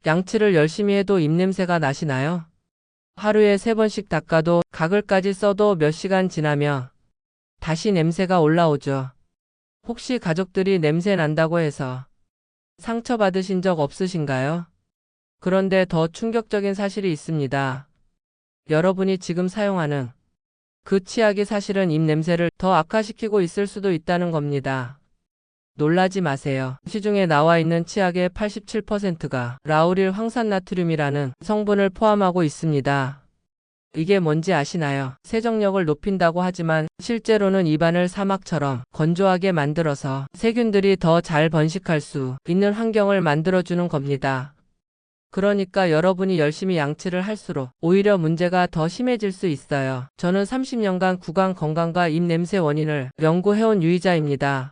양치를 열심히 해도 입냄새가 나시나요? 하루에 3번씩 닦아도 가글까지 써도 몇 시간 지나면 다시 냄새가 올라오죠. 혹시 가족들이 냄새 난다고 해서 상처받으신 적 없으신가요? 그런데 더 충격적인 사실이 있습니다. 여러분이 지금 사용하는 그 치약이 사실은 입냄새를 더 악화시키고 있을 수도 있다는 겁니다. 놀라지 마세요. 시중에 나와 있는 치약의 87%가 라우릴 황산나트륨이라는 성분을 포함하고 있습니다. 이게 뭔지 아시나요? 세정력을 높인다고 하지만 실제로는 입안을 사막처럼 건조하게 만들어서 세균들이 더 잘 번식할 수 있는 환경을 만들어주는 겁니다. 그러니까 여러분이 열심히 양치를 할수록 오히려 문제가 더 심해질 수 있어요. 저는 30년간 구강 건강과 입냄새 원인을 연구해온 유의자입니다.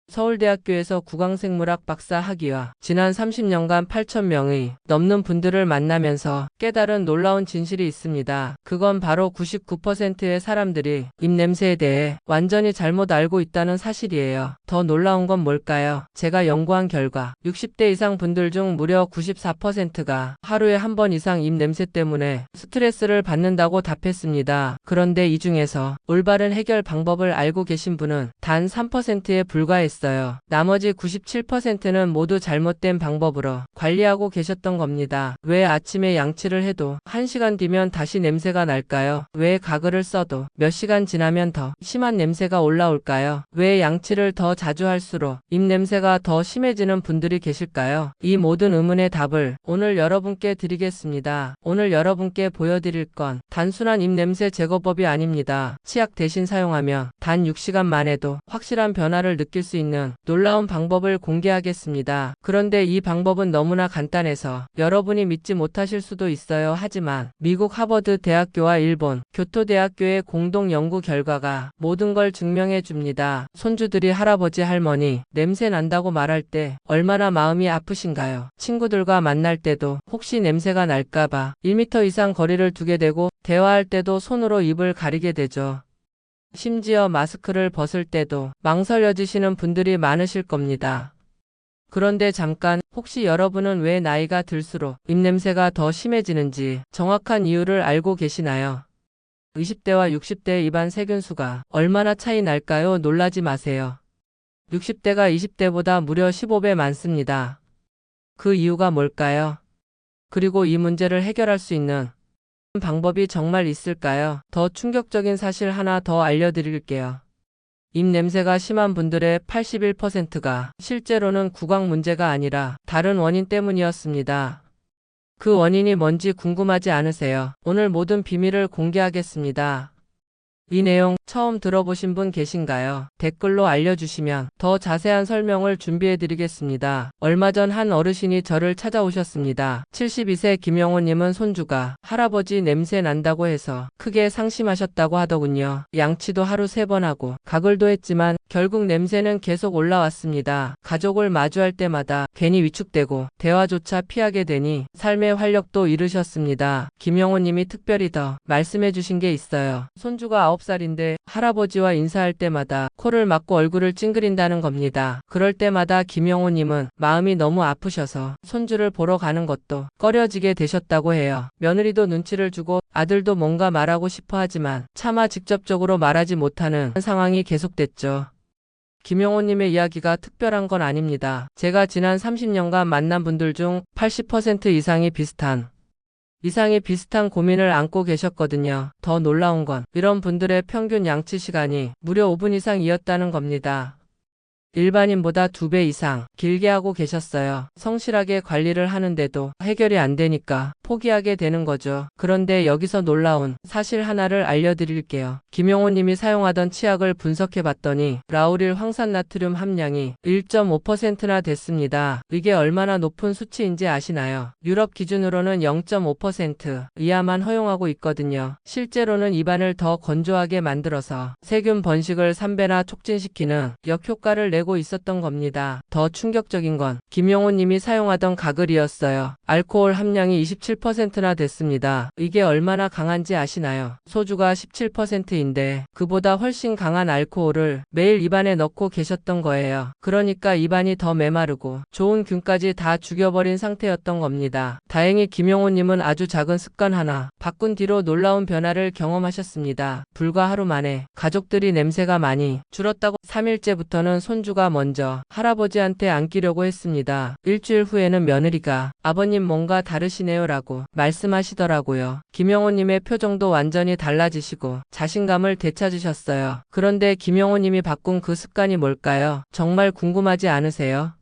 서울대학교에서 구강생물학 박사 학위와 지난 30년간 8,000명의 넘는 분들을 만나면서 깨달은 놀라운 진실이 있습니다. 그건 바로 99%의 사람들이 입냄새에 대해 완전히 잘못 알고 있다는 사실이에요. 더 놀라운 건 뭘까요? 제가 연구한 결과 60대 이상 분들 중 무려 94%가 하루에 한 번 이상 입냄새 때문에 스트레스를 받는다고 답했습니다. 그런데 이 중에서 올바른 해결 방법을 알고 계신 분은 단 3%에 불과했어요. 나머지 97%는 모두 잘못된 방법으로 관리하고 계셨던 겁니다. 왜 아침에 양치를 해도 1시간 뒤면 다시 냄새가 날까요? 왜 가글을 써도 몇 시간 지나면 더 심한 냄새가 올라올까요? 왜 양치를 더 자주 할수록 입냄새가 더 심해지는 분들이 계실까요? 이 모든 의문의 답을 오늘 여러분께 드리겠습니다. 오늘 여러분께 보여드릴 건 단순한 입냄새 제거법이 아닙니다. 치약 대신 사용하면 단 6시간만 해도 확실한 변화를 느낄 수 있는 놀라운 방법을 공개하겠습니다. 그런데 이 방법은 너무나 간단해서 여러분이 믿지 못하실 수도 있어요. 하지만 미국 하버드 대학교와 일본 교토대학교의 공동 연구 결과가 모든 걸 증명해 줍니다. 손주들이 할아버지 할머니 냄새 난다고 말할 때 얼마나 마음이 아프신가요? 친구들과 만날 때도 혹시 냄새가 날까봐 1m 이상 거리를 두게 되고 대화할 때도 손으로 입을 가리게 되죠. 심지어 마스크를 벗을 때도 망설여지시는 분들이 많으실 겁니다. 그런데 잠깐, 혹시 여러분은 왜 나이가 들수록 입냄새가 더 심해지는지 정확한 이유를 알고 계시나요? 20대와 60대의 입안 세균수가 얼마나 차이 날까요? 놀라지 마세요. 60대가 20대보다 무려 15배 많습니다. 그 이유가 뭘까요? 그리고 이 문제를 해결할 수 있는 방법이 정말 있을까요? 더 충격적인 사실 하나 더 알려드릴게요. 입냄새가 심한 분들의 81%가 실제로는 구강 문제가 아니라 다른 원인 때문이었습니다. 그 원인이 뭔지 궁금하지 않으세요? 오늘 모든 비밀을 공개하겠습니다. 이 내용 처음 들어보신 분 계신가요? 댓글로 알려주시면 더 자세한 설명을 준비해드리겠습니다. 얼마 전 한 어르신이 저를 찾아오셨습니다. 72세 김영호님은 손주가 할아버지 냄새 난다고 해서 크게 상심하셨다고 하더군요. 양치도 하루 3번 하고 가글도 했지만 결국 냄새는 계속 올라왔습니다. 가족을 마주할 때마다 괜히 위축되고 대화조차 피하게 되니 삶의 활력도 잃으셨습니다. 김영호님이 특별히 더 말씀해주신 게 있어요. 손주가 9살인데 할아버지와 인사할 때마다 코를 막고 얼굴을 찡그린다는 겁니다. 그럴 때마다 김영호님은 마음이 너무 아프셔서 손주를 보러 가는 것도 꺼려지게 되셨다고 해요. 며느리도 눈치를 주고 아들도 뭔가 말하고 싶어 하지만 차마 직접적으로 말하지 못하는 상황이 계속됐죠. 김영호님의 이야기가 특별한 건 아닙니다. 제가 지난 30년간 만난 분들 중 80% 이상이 비슷한 고민을 안고 계셨거든요. 더 놀라운 건 이런 분들의 평균 양치 시간이 무려 5분 이상이었다는 겁니다. 일반인보다 2배 이상 길게 하고 계셨어요. 성실하게 관리를 하는데도 해결이 안 되니까 포기하게 되는 거죠. 그런데 여기서 놀라운 사실 하나를 알려드릴게요. 김용호님이 사용하던 치약을 분석해봤더니 라우릴 황산나트륨 함량이 1.5%나 됐습니다. 이게 얼마나 높은 수치인지 아시나요? 유럽 기준으로는 0.5% 이하만 허용하고 있거든요. 실제로는 입안을 더 건조하게 만들어서 세균 번식을 3배나 촉진시키는 역효과를 내고 내고 있었던 겁니다. 더 충격적인 건 김용호 님이 사용하던 가글이었어요. 알코올 함량이 27%나 됐습니다. 이게 얼마나 강한지 아시나요? 소주가 17%인데 그보다 훨씬 강한 알코올을 매일 입안에 넣고 계셨던 거예요. 그러니까 입안이 더 메마르고 좋은 균까지 다 죽여버린 상태였던 겁니다. 다행히 김용호 님은 아주 작은 습관 하나 바꾼 뒤로 놀라운 변화를 경험하셨습니다. 불과 하루 만에 가족들이 냄새가 많이 줄었다고 3일째부터는 손주가 먼저 할아버지한테 안기려고 했습니다. 일주일 후에는 며느리가 아버님 뭔가 다르시네요 라고 말씀하시더라고요. 김용호님의 표정도 완전히 달라지시고 자신감을 되찾으셨어요. 그런데 김용호님이 바꾼 그 습관이 뭘까요? 정말 궁금하지 않으세요?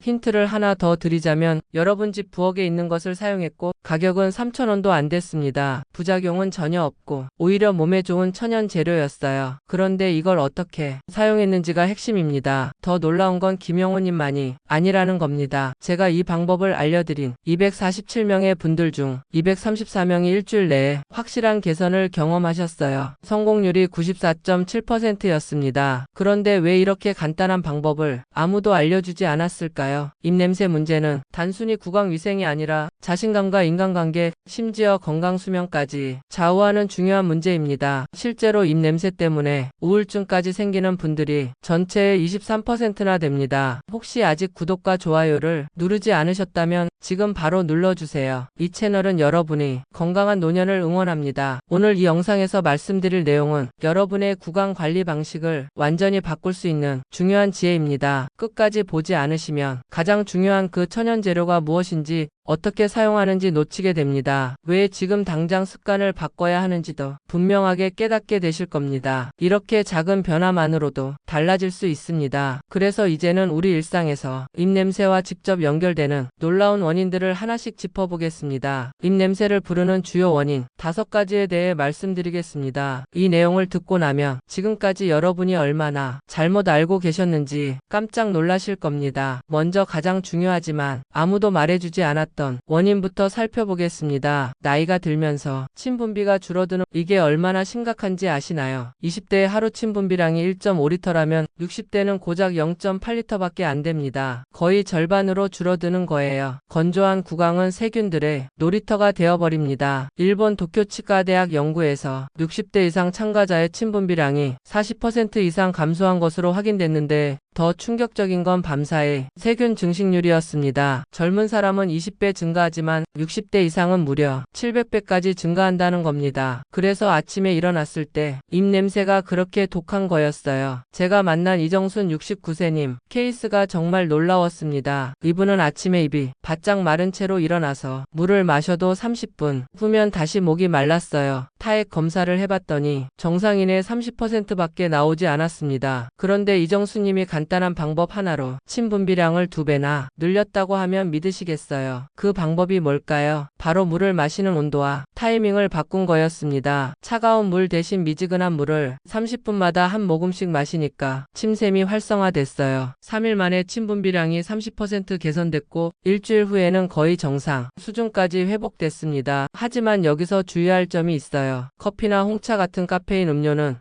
힌트를 하나 더 드리자면 여러분 집 부엌에 있는 것을 사용했고 가격은 3,000원도 안 됐습니다. 부작용은 전혀 없고 오히려 몸에 좋은 천연 재료였어요. 그런데 이걸 어떻게 사용했는지가 핵심입니다. 더 놀라운 건 김용호님만이 아니라는 겁니다. 제가 이 방법을 알려드린 247명의 분들 중 234명이 일주일 내에 확실한 개선을 경험하셨어요. 성공률이 94.7%였습니다. 그런데 왜 이렇게 간단한 방법을 아무도 알려주지 않았을까요? 입냄새 문제는 단순히 구강위생이 아니라 자신감과 인간관계, 심지어 건강수명까지 좌우하는 중요한 문제입니다. 실제로 입냄새 때문에 우울증까지 생기는 분들이 전체의 23%나 됩니다. 혹시 아직 구독과 좋아요를 누르지 않으셨다면 지금 바로 눌러주세요. 이 채널은 여러분이 건강한 노년을 응원합니다. 오늘 이 영상에서 말씀드릴 내용은 여러분의 구강 관리 방식을 완전히 바꿀 수 있는 중요한 지혜입니다. 끝까지 보지 않으시면 가장 중요한 그 천연 재료가 무엇인지 어떻게 사용하는지 놓치게 됩니다. 왜 지금 당장 습관을 바꿔야 하는지도 분명하게 깨닫게 되실 겁니다. 이렇게 작은 변화만으로도 달라질 수 있습니다. 그래서 이제는 우리 일상에서 입냄새와 직접 연결되는 놀라운 원인들을 하나씩 짚어보겠습니다. 입냄새를 부르는 주요 원인 5가지에 대해 말씀드리겠습니다. 이 내용을 듣고 나면 지금까지 여러분이 얼마나 잘못 알고 계셨는지 깜짝 놀라실 겁니다. 먼저 가장 중요하지만 아무도 말해주지 않았던 원인부터 살펴보겠습니다. 나이가 들면서 침분비가 줄어드는 이게 얼마나 심각한지 아시나요? 20대의 하루 침분비량이 1.5리터라면 60대는 고작 0.8리터밖에 안 됩니다. 거의 절반으로 줄어드는 거예요. 건조한 구강은 세균들의 놀이터가 되어버립니다. 일본 도쿄 치과대학 연구에서 60대 이상 참가자의 침분비량이 40% 이상 감소한 것으로 확인됐는데 더 충격적인 건 밤사이 세균 증식률이었습니다. 젊은 사람은 20배 증가하지만 60대 이상은 무려 700배까지 증가한다는 겁니다. 그래서 아침에 일어났을 때 입냄새가 그렇게 독한 거였어요. 제가 만난 이정순 69세님 케이스가 정말 놀라웠습니다. 이분은 아침에 입이 바짝 마른 채로 일어나서 물을 마셔도 30분 후면 다시 목이 말랐어요. 타액 검사를 해봤더니 정상인의 30%밖에 나오지 않았습니다. 그런데 이정수님이 간단한 방법 하나로 침분비량을 2배나 늘렸다고 하면 믿으시겠어요? 그 방법이 뭘까요? 바로 물을 마시는 온도와 타이밍을 바꾼 거였습니다. 차가운 물 대신 미지근한 물을 30분마다 한 모금씩 마시니까 침샘이 활성화됐어요. 3일 만에 침분비량이 30% 개선됐고 일주일 후에는 거의 정상 수준까지 회복됐습니다. 하지만 여기서 주의할 점이 있어요. 커피나 홍차 같은 카페인 음료는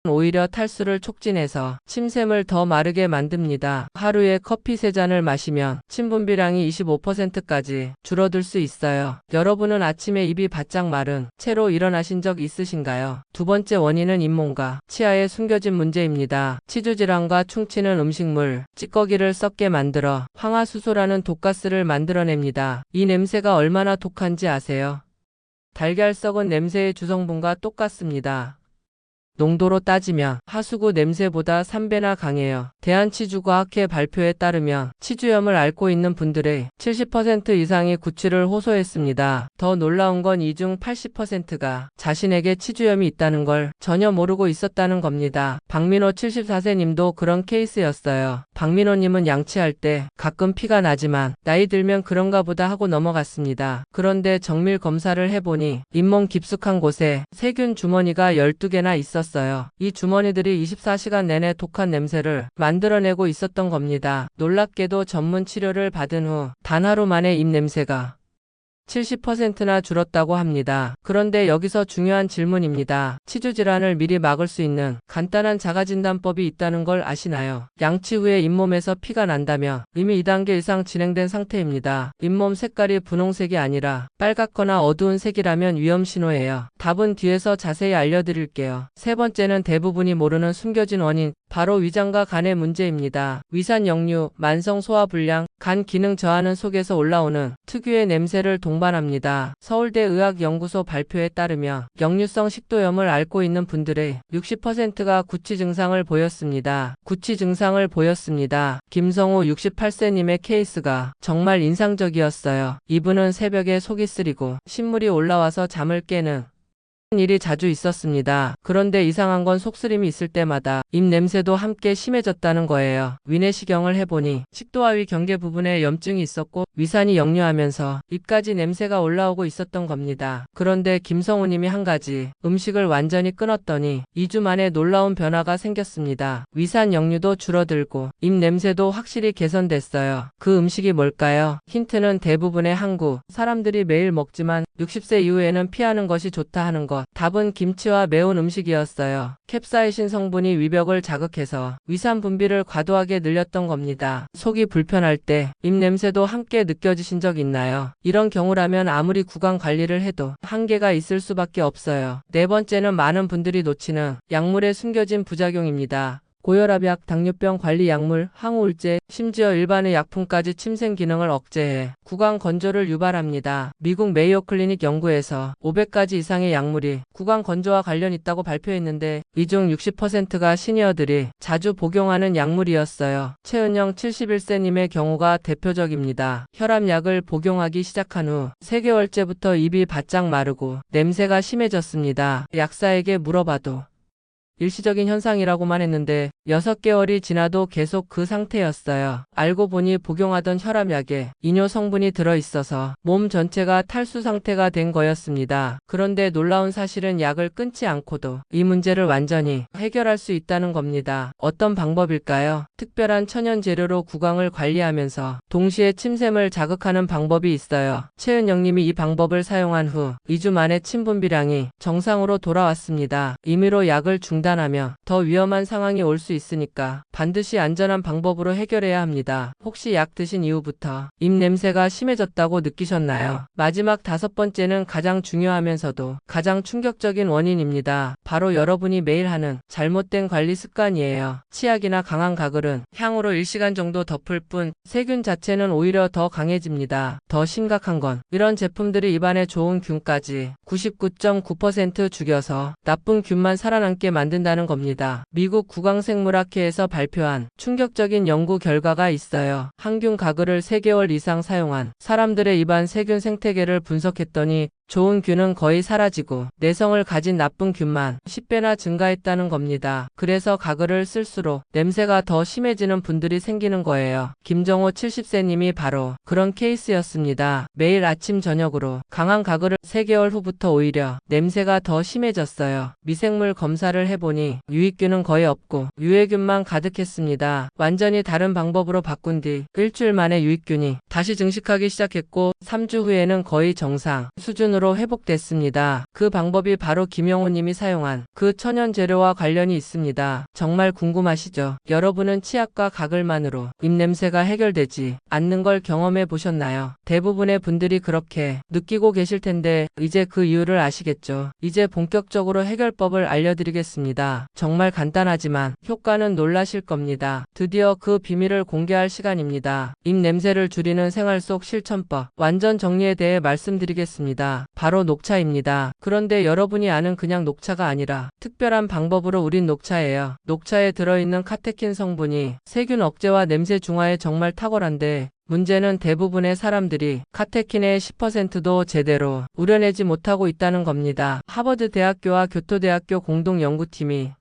오히려 탈수를 촉진해서 침샘을 더 마르게 만듭니다. 하루에 커피 3잔을 마시면 침분비량이 25%까지 줄어들 수 있어요. 여러분은 아침에 입이 바짝 마른 채로 일어나신 적 있으신가요? 두 번째 원인은 잇몸과 치아에 숨겨진 문제입니다. 치주질환과 충치는 음식물, 찌꺼기를 썩게 만들어 황화수소라는 독가스를 만들어냅니다. 이 냄새가 얼마나 독한지 아세요? 달걀 썩은 냄새의 주성분과 똑같습니다. 농도로 따지면 하수구 냄새보다 3배나 강해요. 대한치주과학회 발표에 따르면 치주염을 앓고 있는 분들의 70% 이상이 구취를 호소했습니다. 더 놀라운 건 이 중 80%가 자신에게 치주염이 있다는 걸 전혀 모르고 있었다는 겁니다. 박민호 74세님도 그런 케이스였어요. 박민호님은 양치할 때 가끔 피가 나지만 나이 들면 그런가 보다 하고 넘어갔습니다. 그런데 정밀 검사를 해보니 잇몸 깊숙한 곳에 세균 주머니가 12개나 있었어요. 이 주머니들이 24시간 내내 독한 냄새를 만들어내고 있었던 겁니다. 놀랍게도 전문 치료를 받은 후 단 하루 만에 입냄새가 70%나 줄었다고 합니다. 그런데 여기서 중요한 질문입니다. 치주 질환을 미리 막을 수 있는 간단한 자가진단법이 있다는 걸 아시나요? 양치 후에 잇몸에서 피가 난다며 이미 2단계 이상 진행된 상태입니다. 잇몸 색깔이 분홍색이 아니라 빨갛거나 어두운 색이라면 위험 신호예요. 답은 뒤에서 자세히 알려드릴게요. 세 번째는 대부분이 모르는 숨겨진 원인, 바로 위장과 간의 문제입니다. 위산 역류, 만성 소화불량, 간 기능 저하는 속에서 올라오는 특유의 냄새를 동반합니다. 서울대 의학연구소 발표에 따르면 역류성 식도염을 앓고 있는 분들의 60%가 구취 증상을 보였습니다. 구취 증상을 보였습니다. 김성우 68세님의 케이스가 정말 인상적이었어요. 이분은 새벽에 속이 쓰리고 신물이 올라와서 잠을 깨는 일이 자주 있었습니다. 그런데 이상한 건 속쓰림이 있을 때마다 입 냄새도 함께 심해졌다는 거예요. 위내시경을 해보니 식도하위 경계 부분에 염증이 있었고 위산이 역류하면서 입까지 냄새가 올라오고 있었던 겁니다. 그런데 김성우님이 한 가지 음식을 완전히 끊었더니 2주 만에 놀라운 변화가 생겼습니다. 위산 역류도 줄어들고 입 냄새도 확실히 개선됐어요. 그 음식이 뭘까요? 힌트는 대부분의 한국 사람들이 매일 먹지만 60세 이후에는 피하는 것이 좋다 하는 것. 답은 김치와 매운 음식이었어요. 캡사이신 성분이 위벽을 자극해서 위산 분비를 과도하게 늘렸던 겁니다. 속이 불편할 때 입냄새도 함께 느껴지신 적 있나요? 이런 경우라면 아무리 구강 관리를 해도 한계가 있을 수밖에 없어요. 네 번째는 많은 분들이 놓치는 약물의 숨겨진 부작용입니다. 고혈압약, 당뇨병 관리 약물, 항우울제, 심지어 일반의 약품까지 침생 기능을 억제해 구강 건조를 유발합니다. 미국 메이오 클리닉 연구에서 500가지 이상의 약물이 구강 건조와 관련 있다고 발표했는데 이 중 60%가 시니어들이 자주 복용하는 약물이었어요. 최은영 71세님의 경우가 대표적입니다. 혈압약을 복용하기 시작한 후 3개월째부터 입이 바짝 마르고 냄새가 심해졌습니다. 약사에게 물어봐도 일시적인 현상이라고만 했는데 6개월이 지나도 계속 그 상태였어요. 알고 보니 복용하던 혈압약에 이뇨 성분이 들어있어서 몸 전체가 탈수 상태가 된 거였습니다. 그런데 놀라운 사실은 약을 끊지 않고도 이 문제를 완전히 해결할 수 있다는 겁니다. 어떤 방법일까요? 특별한 천연 재료로 구강을 관리하면서 동시에 침샘을 자극하는 방법이 있어요. 최은영님이 이 방법을 사용한 후 2주 만에 침 분비량이 정상으로 돌아왔습니다. 임의로 약을 중단하며 더 위험한 상황이 올 수 있으니까 반드시 안전한 방법으로 해결해야 합니다. 혹시 약 드신 이후부터 입 냄새가 심해졌다고 느끼셨나요? 마지막 5번째는 가장 중요하면서도 가장 충격적인 원인입니다. 바로 여러분이 매일 하는 잘못된 관리 습관이에요. 치약이나 강한 가글은 향으로 1시간 정도 덮을 뿐 세균 자체는 오히려 더 강해집니다. 더 심각한 건 이런 제품들이 입안에 좋은 균까지 99.9% 죽여서 나쁜 균만 살아남게 만든다는 겁니다. 미국 국왕생물학회에서 발표한 충격적인 연구 결과가 있어요. 항균 가글을 3개월 이상 사용한 사람들의 입안 세균 생태계를 분석했더니 좋은 균은 거의 사라지고 내성을 가진 나쁜 균만 10배나 증가했다는 겁니다. 그래서 가글을 쓸수록 냄새가 더 심해지는 분들이 생기는 거예요. 김정호 70세님이 바로 그런 케이스였습니다. 매일 아침 저녁으로 강한 가글을 3개월 후부터 오히려 냄새가 더 심해졌어요. 미생물 검사를 해보니 유익균은 거의 없고 유해균만 가득했습니다. 완전히 다른 방법으로 바꾼 뒤 일주일 만에 유익균이 다시 증식하기 시작했고 3주 후에는 거의 정상 수준으로 회복됐습니다. 그 방법이 바로 김영호님이 사용한 그 천연 재료와 관련이 있습니다. 정말 궁금하시죠? 여러분은 치약과 가글만으로 입냄새가 해결되지 않는 걸 경험해 보셨나요? 대부분의 분들이 그렇게 느끼고 계실 텐데 이제 그 이유를 아시겠죠? 이제 본격적으로 해결법을 알려드리겠습니다. 정말 간단하지만 효과는 놀라실 겁니다. 드디어 그 비밀을 공개할 시간입니다. 입냄새를 줄이는 생활 속 실천법 완전 정리에 대해 말씀드리겠습니다. 바로 녹차입니다. 그런데 여러분이 아는 그냥 녹차가 아니라 특별한 방법으로 우린 녹차예요. 녹차에 들어있는 카테킨 성분이 세균 억제와 냄새 중화에 정말 탁월한데 문제는 대부분의 사람들이 카테킨의 10%도 제대로 우려내지 못하고 있다는 겁니다. 하버드 대학교와 교토대학교 공동 연구팀이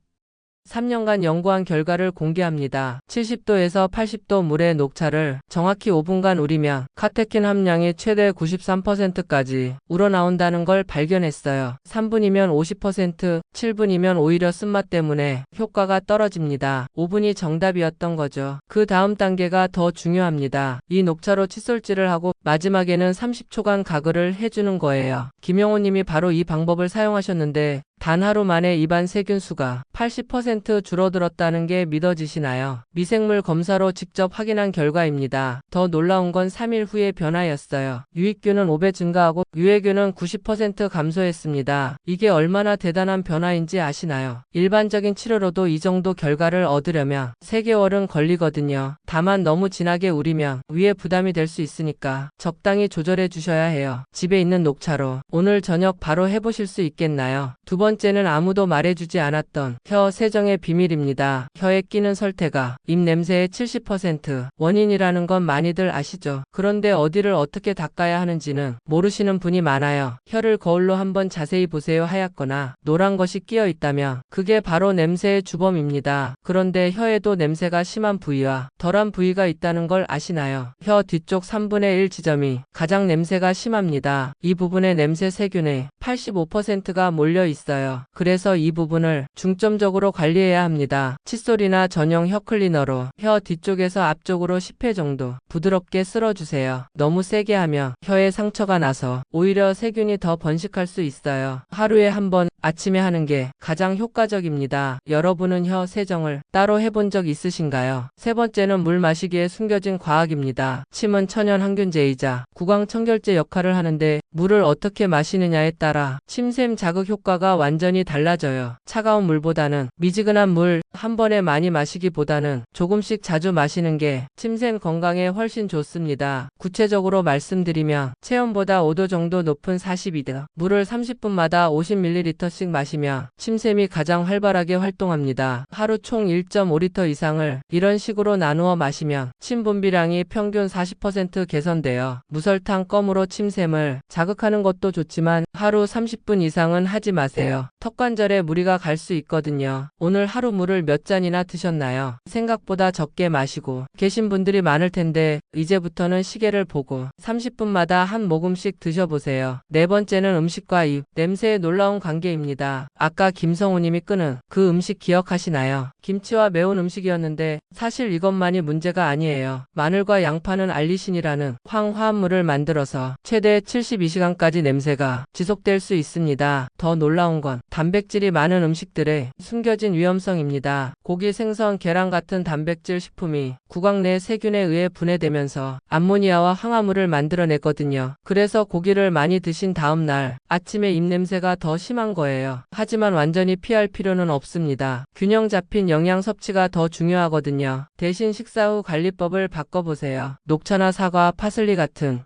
3년간 연구한 결과를 공개합니다. 70도에서 80도 물의 녹차를 정확히 5분간 우리면 카테킨 함량이 최대 93%까지 우러나온다는 걸 발견했어요. 3분이면 50%, 7분이면 오히려 쓴맛 때문에 효과가 떨어집니다. 5분이 정답이었던 거죠. 그 다음 단계가 더 중요합니다. 이 녹차로 칫솔질을 하고 마지막에는 30초간 가글을 해주는 거예요. 김영호 님이 바로 이 방법을 사용하셨는데 단 하루 만에 입안 세균 수가 80% 줄어들었다는 게 믿어지시나요? 미생물 검사로 직접 확인한 결과입니다. 더 놀라운 건 3일 후의 변화였어요. 유익균은 5배 증가하고 유해균은 90% 감소했습니다. 이게 얼마나 대단한 변화인지 아시나요? 일반적인 치료로도 이 정도 결과를 얻으려면 3개월은 걸리거든요. 다만 너무 진하게 우리면 위에 부담이 될 수 있으니까 적당히 조절해 주셔야 해요. 집에 있는 녹차로 오늘 저녁 바로 해보실 수 있겠나요? 두 번째는 아무도 말해주지 않았던 혀 세정의 비밀입니다. 혀에 끼는 설태가 입 냄새의 70% 원인이라는 건 많이들 아시죠? 그런데 어디를 어떻게 닦아야 하는지는 모르시는 분이 많아요. 혀를 거울로 한번 자세히 보세요. 하얗거나 노란 것이 끼어 있다면 그게 바로 냄새의 주범입니다. 그런데 혀에도 냄새가 심한 부위와 덜한 부위가 있다는 걸 아시나요? 혀 뒤쪽 3분의 1 지점이 가장 냄새가 심합니다. 이 부분에 냄새 세균의 85%가 몰려 있어요. 그래서 이 부분을 중점적으로 관리해야 합니다. 칫솔이나 전용 혀 클리너로 혀 뒤쪽에서 앞쪽으로 10회 정도 부드럽게 쓸어주세요. 너무 세게 하면 혀에 상처가 나서 오히려 세균이 더 번식할 수 있어요. 하루에 한 번 아침에 하는 게 가장 효과적입니다. 여러분은 혀 세정을 따로 해본 적 있으신가요? 세 번째는 물 마시기에 숨겨진 과학입니다. 침은 천연 항균제이자 구강 청결제 역할을 하는데 물을 어떻게 마시느냐에 따라 침샘 자극 효과가 완전히 달라져요. 차가운 물보다는 미지근한 물 한 번에 많이 마시기보다는 조금씩 자주 마시는 게 침샘 건강에 훨씬 좋습니다. 구체적으로 말씀드리면 체온보다 5도 정도 높은 42도 물을 30분마다 50ml씩 마시면 침샘이 가장 활발하게 활동합니다. 하루 총 1.5리터 이상을 이런 식으로 나누어 마시면 침 분비량이 평균 40% 개선돼요. 무설탕 껌으로 침샘을 자극하는 것도 좋지만 하루 30분 이상은 하지 마세요. 턱관절에 무리가 갈 수 있거든요. 오늘 하루 물을 몇 잔이나 드셨나요? 생각보다 적게 마시고 계신 분들이 많을 텐데 이제부터는 시계를 보고 30분마다 한 모금씩 드셔보세요. 네 번째는 음식과 입, 냄새의 놀라운 관계입니다. 아까 김성우님이 끄는 그 음식 기억하시나요? 김치와 매운 음식이었는데 사실 이것만이 문제가 아니에요. 마늘과 양파는 알리신이라는 황화합물을 만들어서 최대 72시간까지 냄새가 지속될 수 있습니다. 더 놀라운 건 단백질이 많은 음식들의 숨겨진 위험성입니다. 고기, 생선, 계란 같은 단백질 식품이 구강 내 세균에 의해 분해되면서 암모니아와 황화물을 만들어내거든요. 그래서 고기를 많이 드신 다음 날 아침에 입냄새가 더 심한 거예요. 하지만 완전히 피할 필요는 없습니다. 균형 잡힌 영양 섭취가 더 중요하거든요. 대신 식사 후 관리법을 바꿔보세요. 녹차나 사과, 파슬리 같은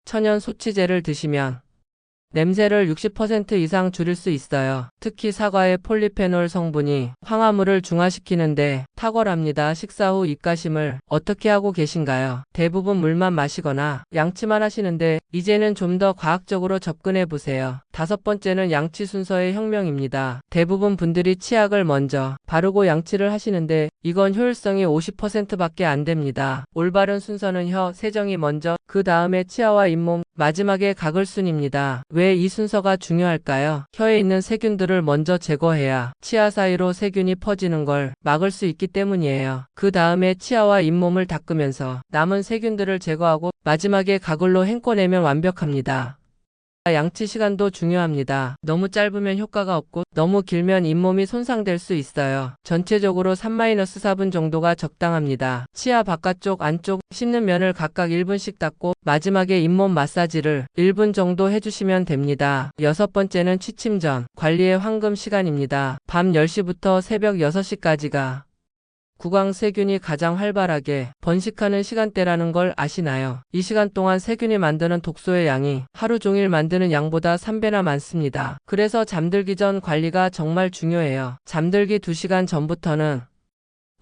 천연 소치제를 드시면 냄새를 60% 이상 줄일 수 있어요. 특히 사과의 폴리페놀 성분이 황화물을 중화시키는데 탁월합니다. 식사 후 입가심을 어떻게 하고 계신가요? 대부분 물만 마시거나 양치만 하시는데 이제는 좀 더 과학적으로 접근해 보세요. 다섯 번째는 양치 순서의 혁명입니다. 대부분 분들이 치약을 먼저 바르고 양치를 하시는데 이건 효율성이 50%밖에 안 됩니다. 올바른 순서는 혀 세정이 먼저, 그 다음에 치아와 잇몸, 마지막에 가글순입니다. 왜 이 순서가 중요할까요? 혀에 있는 세균들을 먼저 제거해야 치아 사이로 세균이 퍼지는 걸 막을 수 있기 때문이에요. 그 다음에 치아와 잇몸을 닦으면서 남은 세균들을 제거하고 마지막에 가글로 헹궈내면 완벽합니다. 양치 시간도 중요합니다. 너무 짧으면 효과가 없고 너무 길면 잇몸이 손상될 수 있어요. 전체적으로 3-4분 정도가 적당합니다. 치아 바깥쪽 안쪽 씹는 면을 각각 1분씩 닦고 마지막에 잇몸 마사지를 1분 정도 해주시면 됩니다. 여섯 번째는 취침 전 관리의 황금 시간입니다. 밤 10시부터 새벽 6시까지가 구강 세균이 가장 활발하게 번식하는 시간대라는 걸 아시나요? 이 시간 동안 세균이 만드는 독소의 양이 하루 종일 만드는 양보다 3배나 많습니다. 그래서 잠들기 전 관리가 정말 중요해요. 잠들기 2시간 전부터는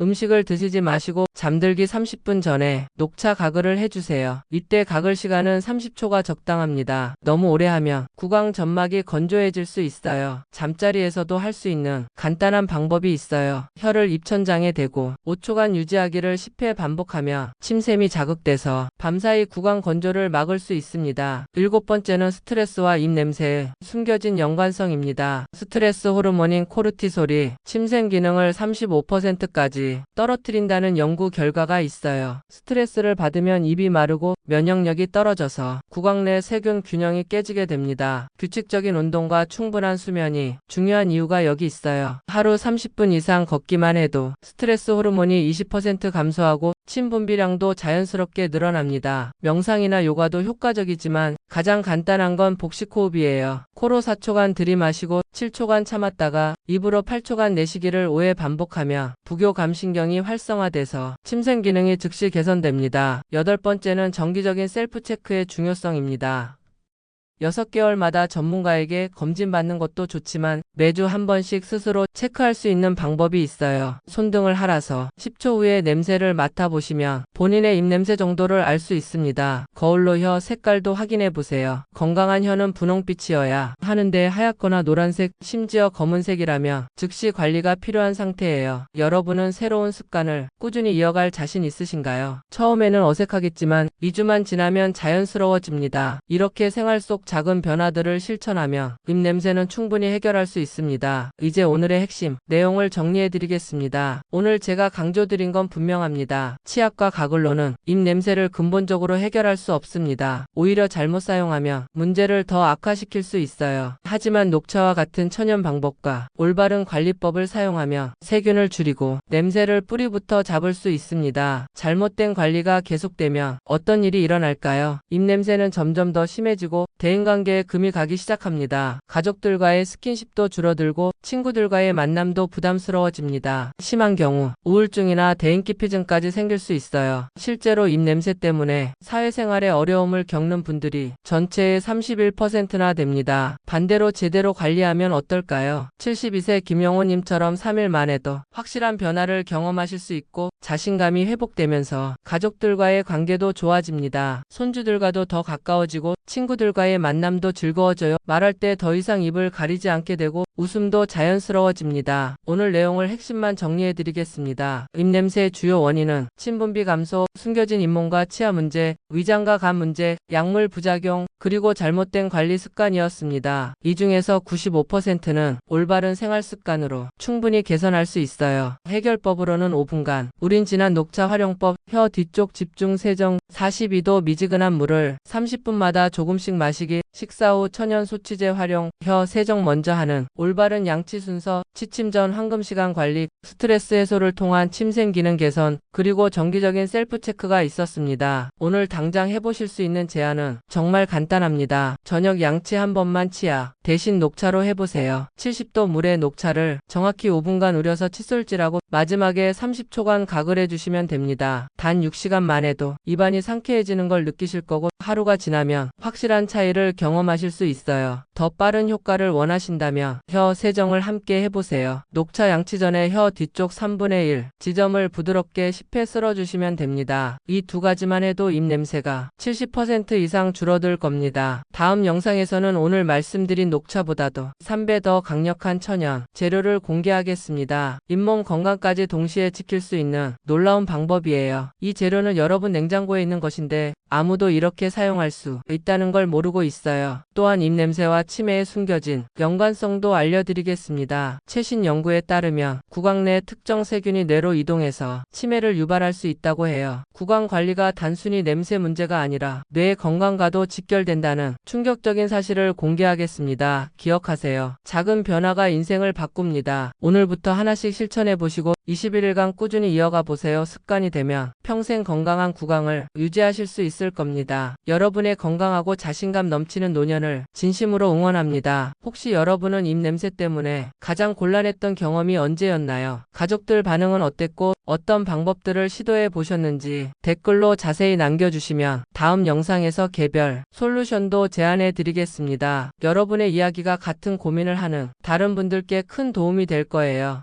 음식을 드시지 마시고 잠들기 30분 전에 녹차 가글을 해주세요. 이때 가글 시간은 30초가 적당합니다. 너무 오래 하면 구강 점막이 건조해질 수 있어요. 잠자리에서도 할 수 있는 간단한 방법이 있어요. 혀를 입천장에 대고 5초간 유지하기를 10회 반복하며 침샘이 자극돼서 밤사이 구강 건조를 막을 수 있습니다. 7번째는 스트레스와 입냄새의 숨겨진 연관성입니다. 스트레스 호르몬인 코르티솔이 침샘 기능을 35%까지 떨어뜨린다는 연구 결과가 있어요. 스트레스를 받으면 입이 마르고 면역력이 떨어져서 구강 내 세균 균형이 깨지게 됩니다. 규칙적인 운동과 충분한 수면이 중요한 이유가 여기 있어요. 하루 30분 이상 걷기만 해도 스트레스 호르몬이 20% 감소하고 침 분비량도 자연스럽게 늘어납니다. 명상이나 요가도 효과적이지만 가장 간단한 건 복식 호흡이에요. 코로 4초간 들이마시고 7초간 참았다가 입으로 8초간 내쉬기를 5회 반복하며 부교감신경이 활성화돼서 침샘 기능이 즉시 개선됩니다. 8번째는 정기적인 셀프 체크의 중요성입니다. 6개월마다 전문가에게 검진받는 것도 좋지만 매주 한 번씩 스스로 체크할 수 있는 방법이 있어요. 손등을 할아서 10초 후에 냄새를 맡아보시면 본인의 입냄새 정도를 알 수 있습니다. 거울로 혀 색깔도 확인해 보세요. 건강한 혀는 분홍빛이어야 하는데 하얗거나 노란색, 심지어 검은색이라면 즉시 관리가 필요한 상태예요. 여러분은 새로운 습관을 꾸준히 이어갈 자신 있으신가요? 처음에는 어색하겠지만 2주만 지나면 자연스러워집니다. 이렇게 생활 속 작은 변화들을 실천하며 입냄새는 충분히 해결할 수 있습니다. 이제 오늘의 핵심 내용을 정리해 드리겠습니다. 오늘 제가 강조드린 건 분명합니다. 치약과 가글로는 입냄새를 근본적으로 해결할 수 없습니다. 오히려 잘못 사용하면 문제를 더 악화시킬 수 있어요. 하지만 녹차와 같은 천연 방법과 올바른 관리법을 사용하며 세균을 줄이고 냄새를 뿌리부터 잡을 수 있습니다. 잘못된 관리가 계속되면 어떤 일이 일어날까요? 입냄새는 점점 더 심해지고 대인관계에 금이 가기 시작합니다. 가족들과의 스킨십도 줄어들고 친구들과의 만남도 부담스러워집니다. 심한 경우 우울증이나 대인기피증까지 생길 수 있어요. 실제로 입냄새 때문에 사회생활에 어려움을 겪는 분들이 전체의 31%나 됩니다. 반대로 제대로 관리하면 어떨까요? 72세 김영호님처럼 3일 만에도 확실한 변화를 경험하실 수 있고 자신감이 회복되면서 가족들과의 관계도 좋아집니다. 손주들과도 더 가까워지고 친구들과의 만남도 즐거워져요. 말할 때 더 이상 입을 가리지 않게 되고 웃음도 자연스러워집니다. 오늘 내용을 핵심만 정리해 드리겠습니다. 입냄새의 주요 원인은 침분비 감소, 숨겨진 잇몸과 치아 문제, 위장과 간 문제, 약물 부작용, 그리고 잘못된 관리 습관이었습니다. 이 중에서 95%는 올바른 생활 습관으로 충분히 개선할 수 있어요. 해결법으로는 5분간 우린 진한 녹차 활용법, 혀 뒤쪽 집중 세정, 42도 미지근한 물을 30분마다 조금씩 마시기, 식사 후 천연 소치제 활용, 혀 세정 먼저 하는 올바른 양치 순서, 취침 전 황금시간 관리, 스트레스 해소를 통한 침샘 기능 개선, 그리고 정기적인 셀프 체크가 있었습니다. 오늘 당장 해보실 수 있는 제안은 정말 간단합니다. 저녁 양치 한 번만 치아, 대신 녹차로 해보세요. 70도 물에 녹차를 정확히 5분간 우려서 칫솔질하고 마지막에 30초간 가글해 주시면 됩니다. 단 6시간만 해도 입안이 상쾌해지는 걸 느끼실 거고 하루가 지나면 확실한 차이를 경험하실 수 있어요. 더 빠른 효과를 원하신다면 혀 세정을 함께 해보세요. 녹차 양치 전에 혀 뒤쪽 3분의 1 지점을 부드럽게 10회 쓸어주시면 됩니다. 이 두 가지만 해도 입냄새가 70% 이상 줄어들 겁니다. 다음 영상에서는 오늘 말씀드린 녹차보다도 3배 더 강력한 천연 재료를 공개하겠습니다. 잇몸 건강까지 동시에 지킬 수 있는 놀라운 방법이에요. 이 재료는 여러분 냉장고에 있는 것인데 아무도 이렇게 사용할 수 있다는 걸 모르고 있어요. 또한 입냄새와 치매에 숨겨진 연관성도 알려드리겠습니다. 최신 연구에 따르면 구강 내 특정 세균이 뇌로 이동해서 치매를 유발할 수 있다고 해요. 구강 관리가 단순히 냄새 문제가 아니라 뇌 건강과도 직결된다는 충격적인 사실을 공개하겠습니다. 기억하세요. 작은 변화가 인생을 바꿉니다. 오늘부터 하나씩 실천해 보시고 21일간 꾸준히 이어가 보세요. 습관이 되면 평생 건강한 구강을 유지하실 수 있을 겁니다. 여러분의 건강하고 자신감 넘치는 노년을 진심으로 응원합니다. 혹시 여러분은 입냄새 때문에 가장 곤란했던 경험이 언제였나요? 가족들 반응은 어땠고 어떤 방법들을 시도해 보셨는지 댓글로 자세히 남겨주시면 다음 영상에서 개별 솔루션도 제안해 드리겠습니다. 여러분의 이야기가 같은 고민을 하는 다른 분들께 큰 도움이 될 거예요.